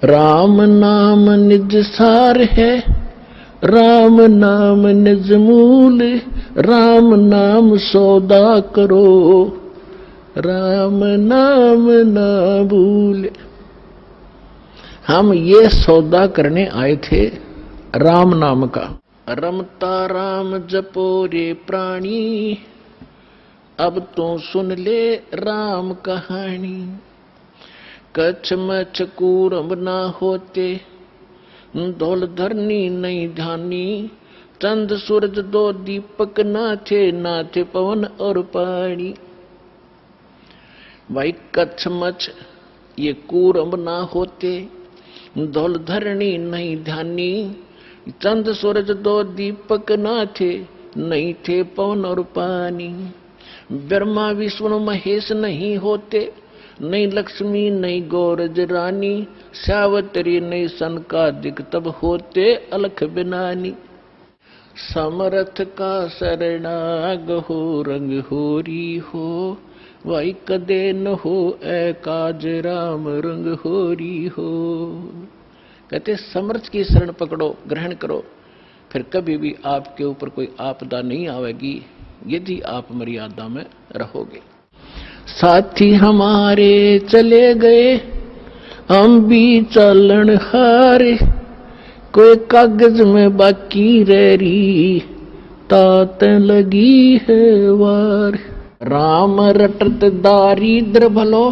राम नाम निज सार है, राम नाम निज मूल, राम नाम सौदा करो, राम नाम ना भूल। हम ये सौदा करने आए थे राम नाम का। रमता राम जपो रे प्राणी, अब तो सुन ले राम कहानी। कच्छ मच्छ कूरम ना होते, धौल धरनी नहीं ध्यानी। चंद सूरज दो दीपक ना थे पवन और पानी। भाई कच्छ मच्छ ये कूरम ना होते, धौल धरनी नहीं ध्यानी। चंद सूरज दो दीपक ना थे पवन और पानी। ब्रह्मा विष्णु महेश नहीं होते, नहीं लक्ष्मी नहीं गौरज रानी। सावत्री नहीं सनकादिक तब होते अलख बिनानी। समरथ का शरणाग हो रंग होरी हो, वाई कदे न हो ए काज राम रंग होरी हो। कहते समर्थ की शरण पकड़ो, ग्रहण करो, फिर कभी भी आपके ऊपर कोई आपदा नहीं आवेगी, यदि आप मर्यादा में रहोगे। साथी हमारे चले गए, हम भी चलन हारे। कोई कागज में बाकी रह रही, तात लगी है वार। राम रटत दारिद्र भलो,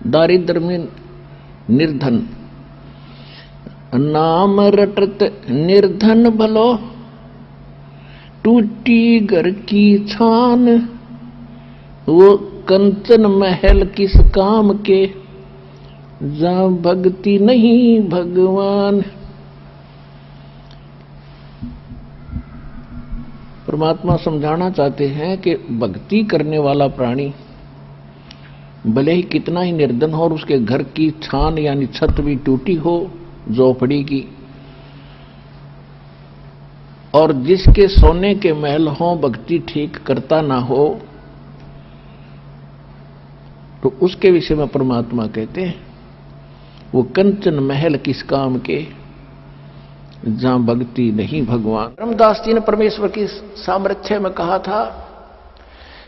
दारिद्र में निर्धन। नाम रटत निर्धन भलो, टूटी घर की छान। वो कंचन महल किस काम के, जहां भक्ति नहीं भगवान। परमात्मा समझाना चाहते हैं कि भक्ति करने वाला प्राणी भले ही कितना ही निर्धन हो और उसके घर की छान यानी छत भी टूटी हो, झोपड़ी की, और जिसके सोने के महल हो भक्ति ठीक करता ना हो, तो उसके विषय में परमात्मा कहते हैं वो कंचन महल किस काम के, जहां भक्ति नहीं भगवान। रामदास जी ने परमेश्वर की सामर्थ्य में कहा था,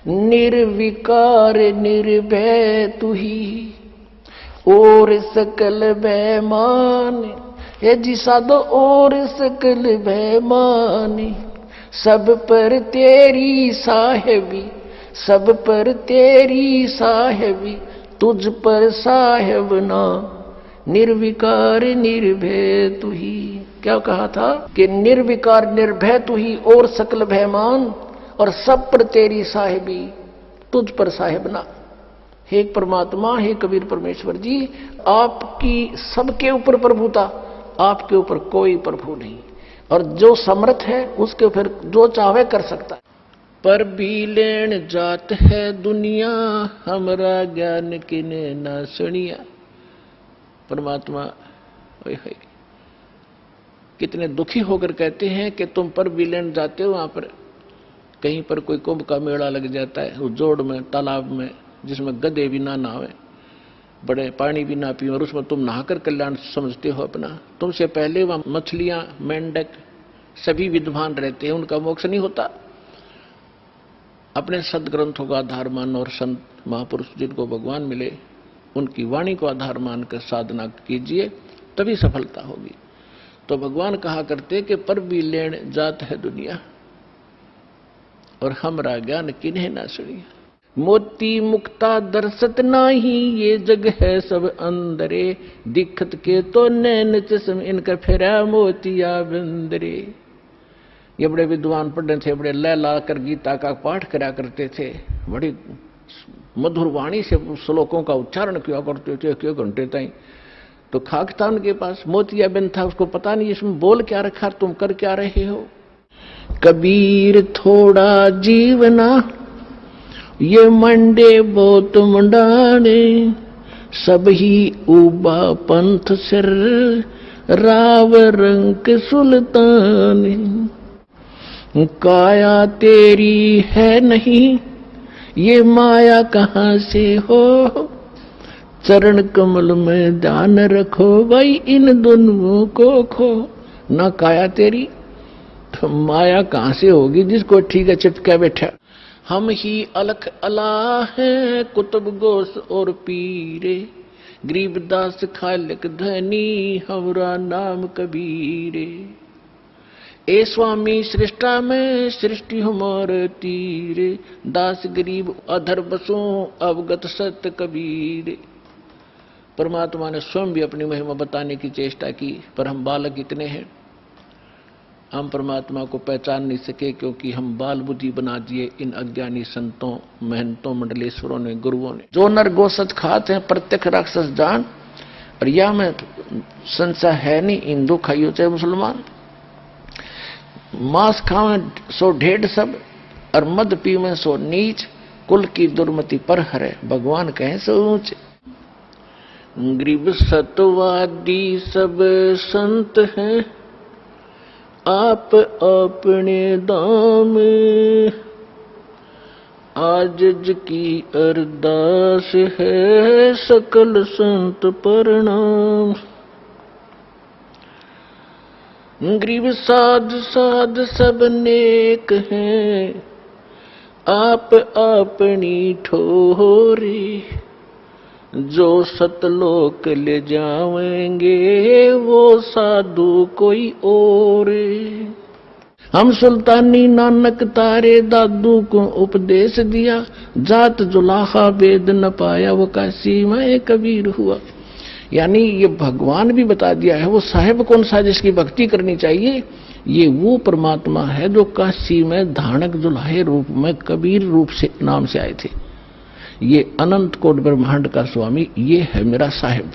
निर्विकार निर्भय तू ही और सकल बेमान। हे जी साधो और सकल बेमान, सब पर तेरी साहेबी, सब पर तेरी साहेबी, तुझ पर साहेब ना। निर्विकार निर्भय तू ही। क्या कहा था कि निर्विकार निर्भय तू ही और सकल भयमान, और सब पर तेरी साहेबी, तुझ पर साहेब ना। हे परमात्मा, हे कबीर परमेश्वर जी, आपकी सबके ऊपर प्रभुता, आपके ऊपर कोई प्रभु नहीं, और जो समर्थ है उसके फिर जो चाहे कर सकता है। पर भी लेन जात है दुनिया, हमरा ज्ञान किने ना सुनिया। परमात्मा कितने दुखी होकर कहते हैं कि तुम पर भी लेन जाते हो। वहां पर कहीं पर कोई कुंभ का मेला लग जाता है, उस जोड़ में तालाब में जिसमें गधे भी ना नहावे, बड़े पानी भी ना पिए, और उसमें तुम नहाकर कल्याण समझते हो अपना। तुमसे पहले वहां मछलियां, मेंढक सभी विद्वान रहते हैं, उनका मोक्ष नहीं होता। अपने सदग्रंथों का आधार मान और संत महापुरुष जिनको भगवान मिले उनकी वाणी को आधार मानकर साधना कीजिए, तभी सफलता होगी। तो भगवान कहा करते कि पर भी लेन जात है दुनिया, और हमरा ज्ञान किन्हें ना सुनिया। मोती मुक्ता दर्शत नाही, ये जग है सब अंदरे। दिखत के तो नैन चश्म, इनका फेरा मोतिया बिंदरे। ये बड़े विद्वान पंडित थे, बड़े लय ला कर गीता का पाठ करा करते थे, बड़ी मधुर वाणी से श्लोकों का उच्चारण किया करते थे एक घंटे तक। तो खाक था उनके पास, मोतिया बिंद था, उसको पता नहीं इसमें बोल क्या रखा, तुम कर क्या रहे हो। कबीर थोड़ा जीवना, ये मंडे बहुत मंडाने। सब ही उबा पंथ सिर, राव रंग सुल्तान। काया तेरी है नहीं, ये माया कहां से हो। चरण कमल में ध्यान रखो भाई इन दोनों को खो। ना काया तेरी तो माया कहां से होगी जिसको ठीक है चिपका बैठा। हम ही अलख अला हैं कुतुब गोस और पीरे, गरीबदास खालिक धनी हमरा नाम कबीरे। ए स्वामी सृष्टा में सृष्टि हमारे तीरे, दास गरीब अधर बसों अवगत सत्य कबीरे। परमात्मा ने स्वयं भी अपनी महिमा बताने की चेष्टा की, पर हम बालक इतने हैं, हम परमात्मा को पहचान नहीं सके, क्योंकि हम बाल बुद्धि बना दिए इन अज्ञानी संतों, महंतों, मंडलेश्वरों ने, गुरुओं ने। जो नर गोसत खाते हैं प्रत्यक्ष राक्षस जान, और यह में संशय है नहीं, हिंदू खाइयो चाहे मुसलमान। मांस खावे सो ढेढ़ सब, और मद पीवे सो नीच, कुल की दुर्मति पर हरे भगवान कहे सो ऊंच। गरीब सतवादी सब संत हैं आप अपने दाम, आजज की अरदास है सकल संत प्रणाम। गरीब साध साध सब नेक हैं आप अपनी ठोरी, जो सतलोक ले जाएंगे वो साधु कोई और। हम सुल्तानी नानक तारे दादू को उपदेश दिया, जात जुलाहा वेद न पाया वो काशी में कबीर हुआ। यानी ये भगवान भी बता दिया है वो साहेब कौन सा जिसकी भक्ति करनी चाहिए, ये वो परमात्मा है जो काशी में धानक जुलाहे रूप में कबीर रूप से नाम से आए थे। ये अनंत कोट ब्रह्मांड का स्वामी, ये है मेरा साहेब।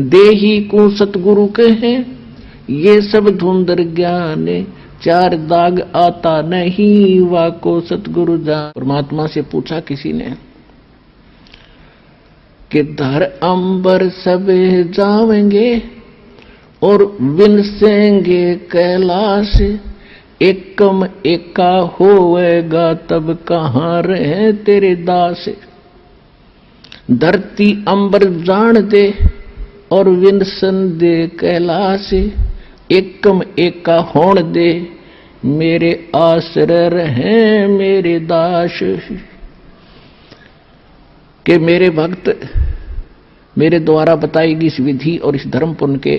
देही को सतगुरु कहे ये सब धुंधर ज्ञान, चार दाग आता नहीं वाको सतगुरु जान। परमात्मा से पूछा किसी ने कि धर अंबर सब जावेंगे और विनसेंगे कैलाश, एकम एका होएगा तब कहाँ रहे तेरे दास। धरती अंबर जान दे और विनसन दे कैलाश, एकम एका होण दे मेरे आश्रय रहे मेरे दास। कि मेरे भक्त मेरे द्वारा बताई गई इस विधि और इस धर्म पुण्य के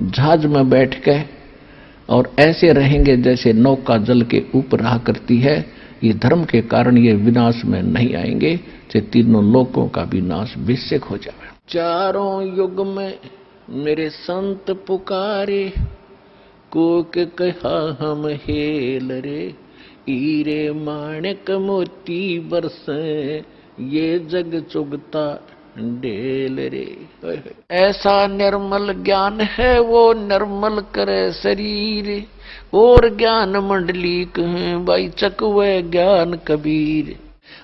जहाज में बैठ के और ऐसे रहेंगे जैसे नौका जल के ऊपर रहा करती है। ये धर्म के कारण ये विनाश में नहीं आएंगे, चाहे तीनों लोकों का भी नाश विषेक हो जाए। चारों युग में मेरे संत पुकारे, कोक कहा हम हेल रे, हीरे माणिक मोती बरसे ये जग चुगता ढेल रे। ऐसा निर्मल ज्ञान है वो निर्मल करे शरीर, और ज्ञान मंडली कहें भाई चकवे ज्ञान कबीर।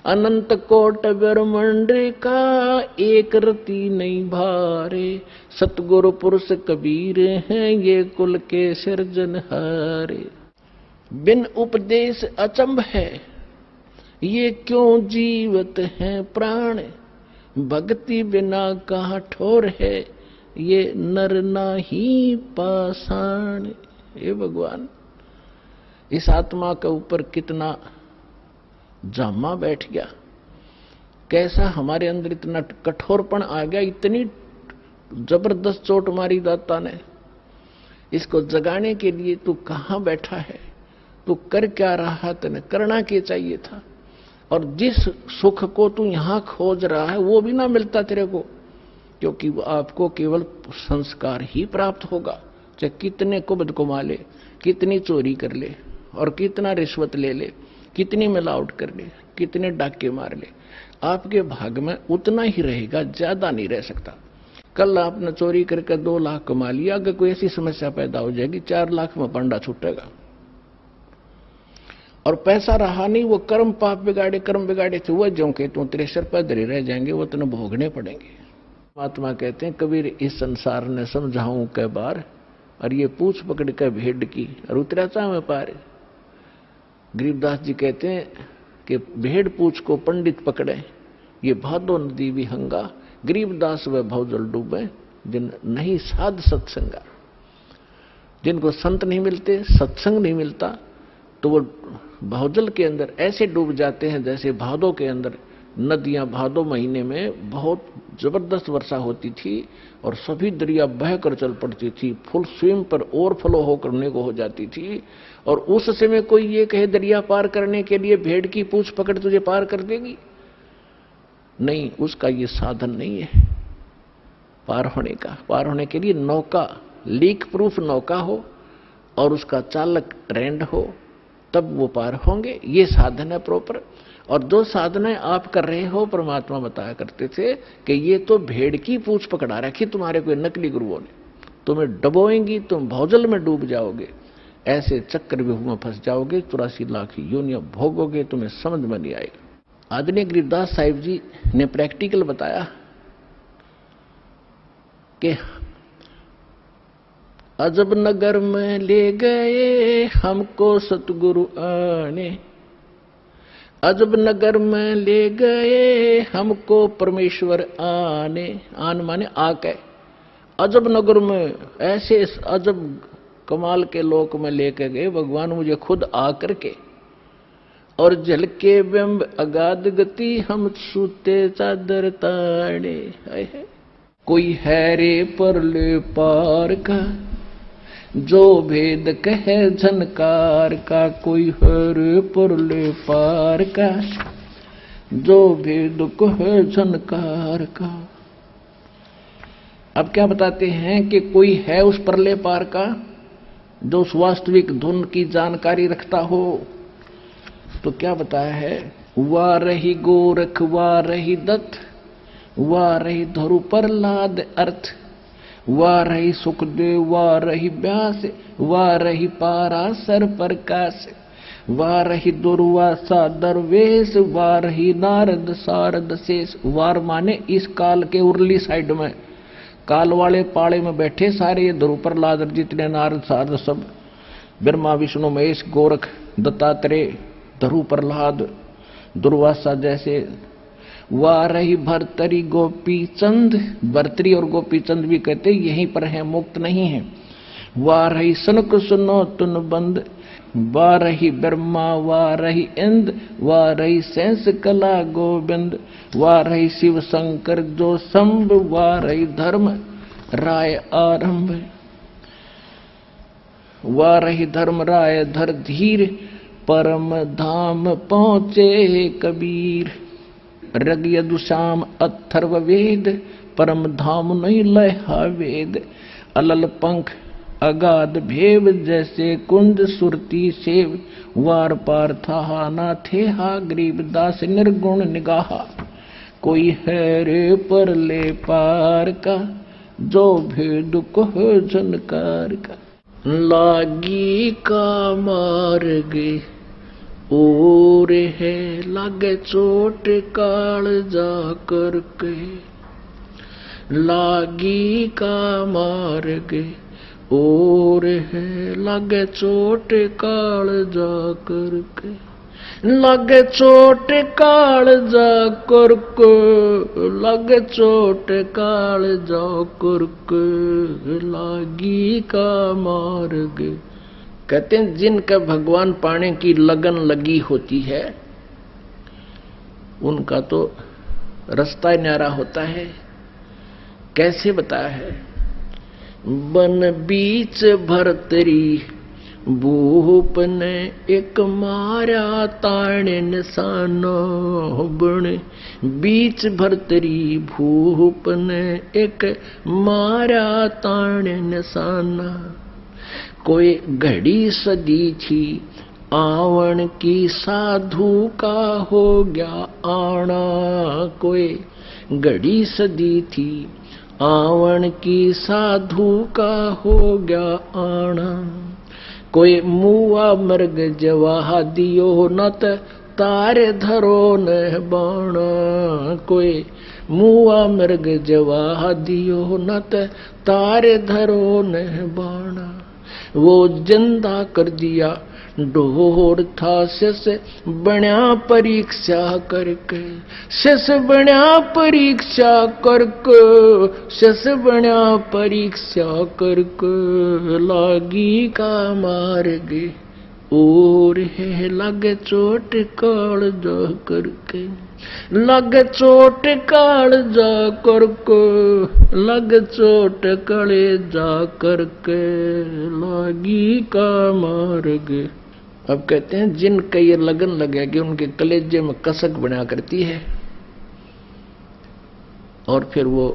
अनंत कोट ब्रह्मांड का एक रति नहीं भारे, सतगुरु पुरुष कबीर हैं ये कुल के सिरजनहारे। बिन उपदेश अचंभ है ये क्यों जीवत हैं प्राण, भक्ति बिना कहाँ ठोर है ये नर नाही पाषाण। हे भगवान, इस आत्मा के ऊपर कितना जामा बैठ गया, कैसा हमारे अंदर इतना कठोरपन आ गया, इतनी जबरदस्त चोट मारी दाता ने। इसको जगाने के लिए तू कहाँ बैठा है, तू कर क्या रहा, तेने करना क्या चाहिए था। और जिस सुख को तू यहां खोज रहा है वो भी ना मिलता तेरे को, क्योंकि वो आपको केवल संस्कार ही प्राप्त होगा। चाहे कितने कुबद कमा ले, कितनी चोरी कर ले और कितना रिश्वत ले ले, कितनी मिलावट कर ले, कितने डाके मार ले, आपके भाग में उतना ही रहेगा, ज्यादा नहीं रह सकता। कल आपने चोरी करके 2 लाख कमा लिया, अगर कोई ऐसी समस्या पैदा हो जाएगी 4 लाख में पंडा छूटेगा। और पैसा रहा नहीं, वो कर्म पाप बिगाड़े, कर्म बिगाड़े थे वो जो के तू तेरे सिर पर धरे रह जाएंगे, वो तेने भोगने पड़ेंगे। महात्मा कहते हैं कबीर इस संसार ने समझाऊं कै बार, और ये पूछ पकड़ कर भेड़ की और उतरा चाहे पार। गरीबदास जी कहते हैं कि भेड़ पूछ को पंडित पकड़े, ये भादो नदी विहंगा, गरीबदास व भवजल डूबे जिन नहीं साध सत्संगा। जिनको संत नहीं मिलते, सत्संग नहीं मिलता, तो वो भवजल के अंदर ऐसे डूब जाते हैं जैसे भादों के अंदर नदियां, भादों महीने में बहुत जबरदस्त वर्षा होती थी और सभी दरिया बहकर चल पड़ती थी, फुल स्विम पर ओवरफ्लो हो करने को हो जाती थी। और उस समय कोई ये कहे दरिया पार करने के लिए भेड़ की पूंछ पकड़ तुझे पार कर देगी, नहीं, उसका ये साधन नहीं है पार होने का। पार होने के लिए नौका, लीक प्रूफ नौका हो और उसका चालक ट्रेंड हो, तब वो पार होंगे। ये साधन है प्रॉपर। और जो साधनाएं आप कर रहे हो, परमात्मा बताया करते थे कि ये तो भेड़ की पूंछ पकड़ा रखी तुम्हारे कोई नकली गुरुओं ने, तुम्हें डबोएंगी, तुम भौजल में डूब जाओगे, ऐसे चक्रव्यूह में फंस जाओगे, 84 लाख योनियां भोगोगे, तुम्हें समझ में नहीं आएगा। आदरणीय गरीबदास साहिब जी ने प्रैक्टिकल बताया कि अजब नगर में ले गए हमको सतगुरु आने, अजब नगर में ले गए हमको परमेश्वर आने। आन माने आके, अजब नगर में, ऐसे अजब कमाल के लोक में लेके गए भगवान मुझे खुद आकर के। और झलके बिंब अगाध गति हम सूते चादर ताड़े। कोई है रे परले पार का जो भेद कहे झनकार का, कोई है रे परले पार का जो भेद कहे झनकार का। अब क्या बताते हैं कि कोई है उस परले पार का जो उस वास्तविक धुन की जानकारी रखता हो। तो क्या बताया है, वाह रही गोरख, वाह रही दत्त, वाह रही धरु प्रहलाद अर्थ, वाह रही सुखदेव, वाह रही व्यास, वाह रही पाराशर प्रकाश, वाह रही दुर्वासा दरवेश, वाह रही नारद सारद शेष। वार माने इस काल के उर्ली साइड में, काल वाले पाड़े में बैठे सारे ये ध्रुव प्रहलाद जितने नारद सारद सब, ब्रह्मा विष्णु महेश गोरख दत्तात्रेय ध्रुव प्रहलाद दुर्वासा जैसे। वाह रही भरतरी गोपी चंद, भरतरी और गोपी चंद भी कहते यहीं पर हैं, मुक्त नहीं है। वाह रही सनक सुनो तुन बंद, वाह रही ब्रह्मा, वाह रही इंद्र, वाह रही सेंस कला गोविंद, वाह रही शिव शंकर जो शंभ, वाह रही धर्म राय आरंभ, वाह रही धर्म राय धर धीर, परम धाम पहुंचे कबीर। रग यदुश्याम अथर्व वेद, परम धाम नहीं लहा वेद। अलल पंख अगाध भेव, जैसे कुंज सुरती सेव, वार पार था ना थे हा गरीबदास निर्गुण निगाहा। कोई है रे परले पार का जो भेद को झनकार का। लागी का मार्ग और है लागे चोट काल जा करके, लागी का मार्ग और है लागे चोट काल जा करके, लागे चोट काल जा करके, लागे चोट काल जा करके, लागी का मार्ग। कहते हैं जिनका भगवान पाने की लगन लगी होती है उनका तो रास्ता न्यारा होता है। कैसे बताया है, बन बीच भरतरी भूप ने एक मारा ताणे निशानो, बन बीच भरतरी भूप ने एक मारा ताणे निशाना। कोई घड़ी सदी थी आवन की, साधु का हो गया आना। कोई घड़ी सदी थी आवन की, साधु का हो गया आना। कोई मुआ मर्ग जवाह दियो नत, तारे धरो न बाणा। कोई मुआ मृग जवाह दियो नत, तारे धरो न बाणा। वो जिंदा कर दिया ढोर था शिष बण्या परीक्षा करके, शिष बण्या परीक्षा करके, शिष बण्या परीक्षा करके, लागी का मार्गे और है लगे चोट काल जा करके, लगे चोट काल जा करके, लगे चोट कले जा करके, लागी का मार्गे। अब कहते हैं जिनका ये लगन लगेगी उनके कलेजे में कसक बना करती है और फिर वो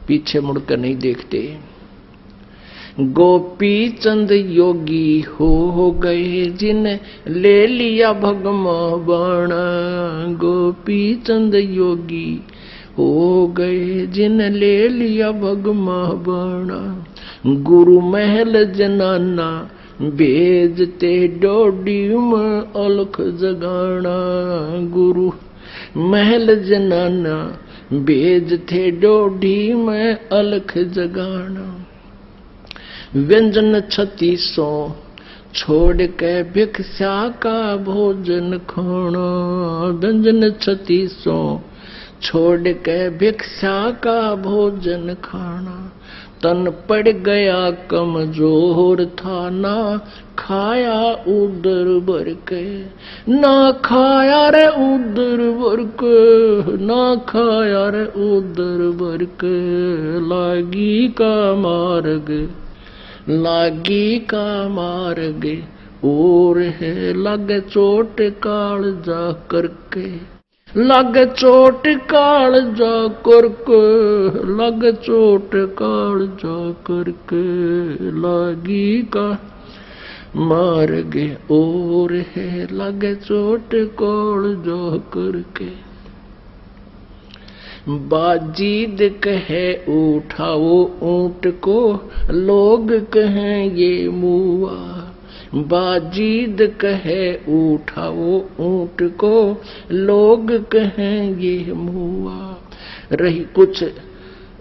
पीछे मुड़कर नहीं देखते। गोपी चंद योगी हो गए जिन ले लिया भगवान, गोपी चंद योगी हो गए जिन ले लिया भगवान, गुरु महल जनाना भेजते डोडी में अलख जगाना, गुरु महल जनाना भेजते डोडी में अलख जगाना। व्यंजन 3600 छोड़ के भिक्षा का भोजन खाना, व्यंजन 3600 छोड़ के भिक्षा का भोजन खाना, तन पड़ गया कमजोर था ना खाया उदर भर के, ना खाया रे उदर भर के, ना खाया रे उदर भर के, लागी का मार्ग, लागी का मार्ग और है लगे चोट काल जा करके, लगे चोट काल जा करके, लगे चोट काल जा करके, लागी का मार्ग और है लगे चोट काल जा करके। बाजीद कहे उठाओ ऊंट को, लोग कहें ये मुआ, बाजीद कहे उठाओ ऊंट को, लोग कहें ये मुआ, रही कुछ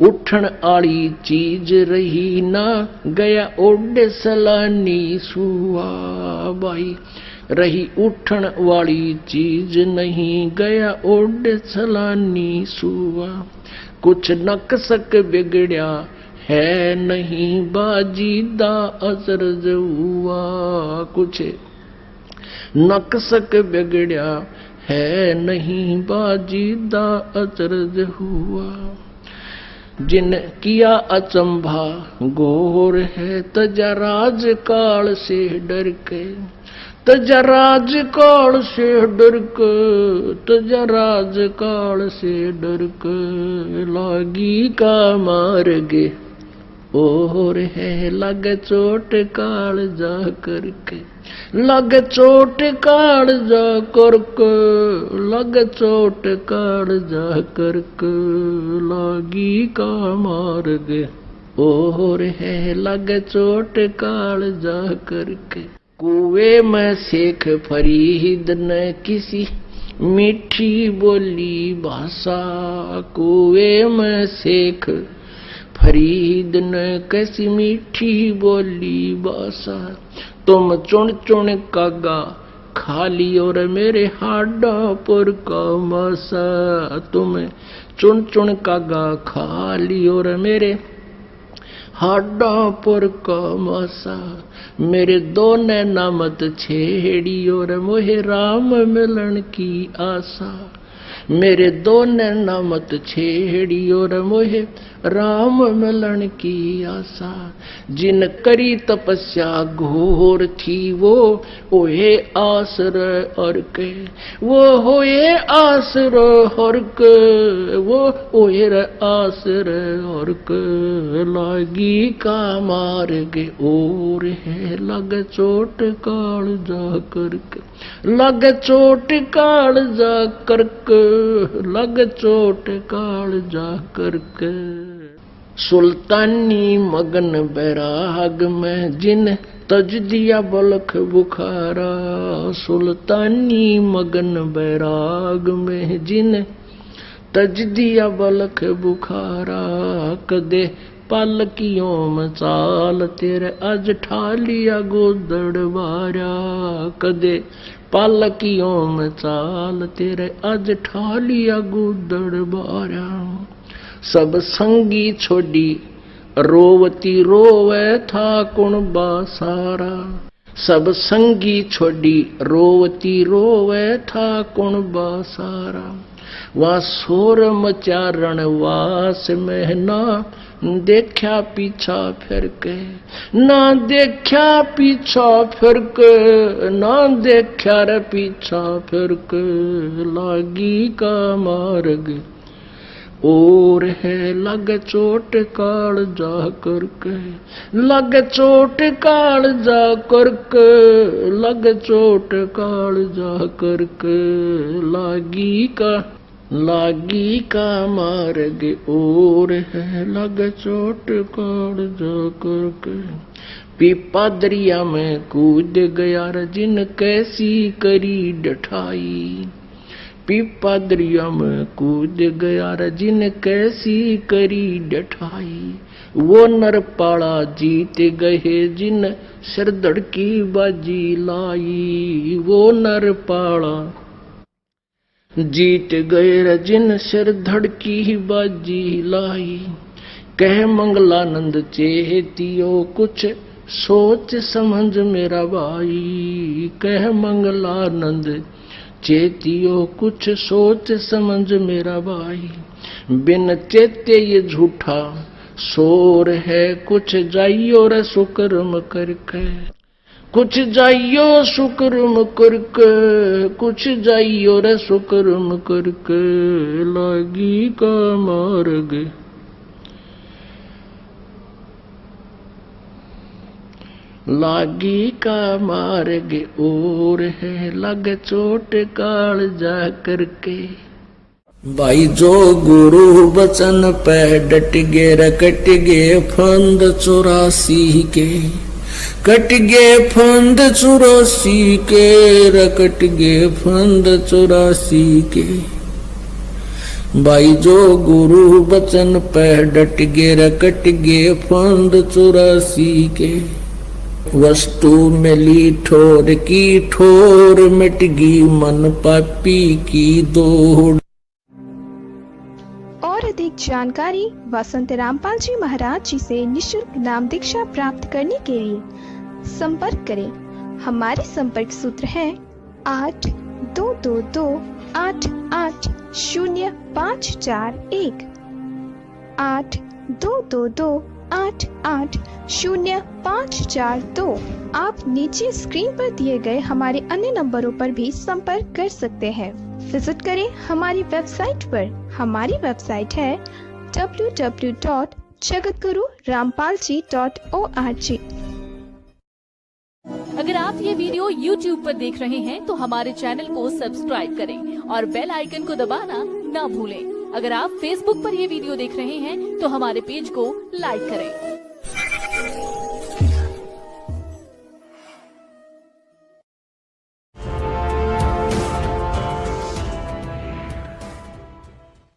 उठन आली चीज रही ना, गया ओडे सलानी सुआ, भाई रही उठन वाली चीज नहीं, गया ओड सलानी सुआ, कुछ नकसक बिगड़या है नहीं, बाजीदा अचरज हुआ, कुछ नकसक बिगड़या है नहीं, बाजीदा अचरज हुआ। जिन किया अचंभा घोर है तजा राज काल से डर के, तजा राज काल से डर के, तजा राज काल से डर के, लागी का मार्गे और है लगे चोट काल जा करके, लगे चोट काल जा करके, लगे चोट काल जा करके, लागी का मार्गे और है लगे चोट काल जा करके। कुएं में शेख फरीद न किसी मीठी बोली भाषा, कुएं में शेख फरीद न कैसी मीठी बोली भाषा, तुम चुन चुन कागा खा लियो रे मेरे हाडा पर का मासा, तुम चुन चुन कागा खा लियो रे मेरे हाडा पर का मासा, मेरे दो नैना मत छेड़ियो रे मोहे राम मिलन की आशा, मेरे दो नैना मत छेड़ियो रे मोहे राम मिलन की आशा, जिन करी तपस्या घोर थी वो ओहे आसर और के, वो होए आसर और के, वो ओहे आसर और के, लागी का मार्ग और है लग चोट काल जा करके, लग चोट काल जा करके, लग चोट काल जा करके। सुल्तानी मगन बैराग में जिन तज दिया बलख बुखारा, सुल्तानी मगन बैराग में जिन तज दिया बलख बुखारा, कदे पालकियों में चाल तेरे अज ठालिया गोदड़ बारा। कदे पालकियों में चाल तेरे अज ठालिया गोदड़ बारा। सब संगी छोड़ी रोवती रोवे था कुण बासारा। सब संगी छोड़ी रोवती रोवे था कुण बासारा। वह शोर मचा रणवास में ना देखा पीछा फिर के। ना देखा पीछा फिर के, ना देखा रे पीछा फिर के। लागी का मार्ग और है लग चोट काल जा करके। लग चोट काल जा करके, लग चोट काल जा करके। लागी का मार्ग और है लग चोट काल जा करके। पीपा दरिया में कूद गया जिन कैसी करी डठाई। पीपा दरिया में कूद गया जिन कैसी करी डठाई। वो नरपाड़ा जीत गए जिन सिर धड़की बाजी लाई। वो नरपाड़ा जीत गए जिन सिर धड़की बाजी लाई। कह मंगलानंद चेतियो कुछ सोच समझ मेरा भाई। कह मंगलानंद चेतियो कुछ सोच समझ मेरा भाई। बिन चेते ये झूठा शोर है कुछ जाइयो रे सुकर्म करके। कुछ जाइयो सुकर्म करके, कुछ जाइयो रे सुकर्म करके। लागी का मार्ग लागी का मार्ग और है लग चोट काल जा करके। भाई जो गुरु वचन पे डट गे रकट गे फंद 84 के। कट गे फंद 84 के, रकट गे फंद 84 के। भाई जो गुरु वचन पे डट गे रकट गे फंद 84 के। वस्तु मिली ठोर की ठोर मिट गई मन पापी की दौड़। और अधिक जानकारी वसंत रामपाल जी महाराज जी से निशुल्क नाम दीक्षा प्राप्त करने के लिए संपर्क करें। हमारे संपर्क सूत्र हैं 8222880541 8222880542। आप नीचे स्क्रीन पर दिए गए हमारे अन्य नंबरों पर भी संपर्क कर सकते हैं। विजिट करें हमारी वेबसाइट पर। हमारी वेबसाइट है www.jagatgururampalji.org। अगर आप ये वीडियो YouTube पर देख रहे हैं तो हमारे चैनल को सब्सक्राइब करें और बेल आइकन को दबाना ना भूलें। अगर आप Facebook पर ये वीडियो देख रहे हैं तो हमारे पेज को लाइक करें।